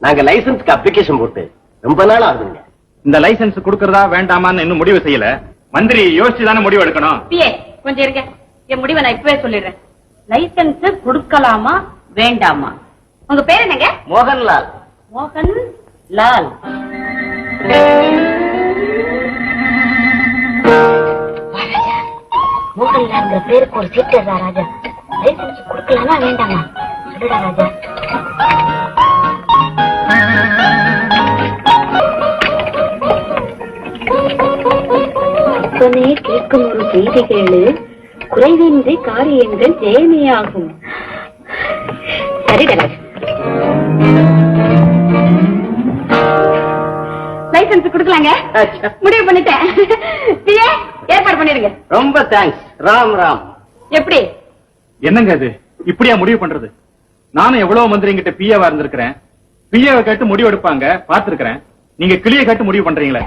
நாங்க லைசன்ஸ்க்கு அப்ளிகேஷன் போட்டு ரொம்ப நாள் ஆகுதுங்க. இந்த லைசன்ஸ் கொடுக்கறதா வேண்டாமான்னு இன்னும் முடிவு செய்யல. மந்திரி யோசிச்சுதானே முடிவு எடுக்கணும். கொஞ்சம் இருங்க, என் முடிவை நான் இப்பவே சொல்லிடுறேன். லைசன்ஸ் கொடுக்கலாமா வேண்டாமா? உங்க பேர் என்னங்க? மோகன்லால். மோகன் லால். மோகன்லால் பேருக்கு ஒரு சீட் ராஜா. லைசன்ஸ் கொடுக்கலாமா வேண்டாமா சொல்லுடா ராஜா. கேட்கும் ஒரு செய்தி கேளு, குறைவின்றி காரியங்கள் ஜெயமையாகும். சரிடா லைசன்ஸ் கொடுக்கலாங்க, முடிவு பண்ணிட்டேன். ஏற்பாடு பண்ணிடுங்க. ரொம்ப தேங்க்ஸ். ராம் ராம். எப்படி என்னங்க அது இப்படியா முடிவு பண்றது? நானும் எவ்வளவு மந்திரிங்கிட்ட பிஏவா இருந்திருக்கிறேன். பிஏவை கேட்டு முடிவு எடுப்பாங்க பாத்துருக்கிறேன். நீங்க கிளியை கேட்டு முடிவு பண்றீங்களே.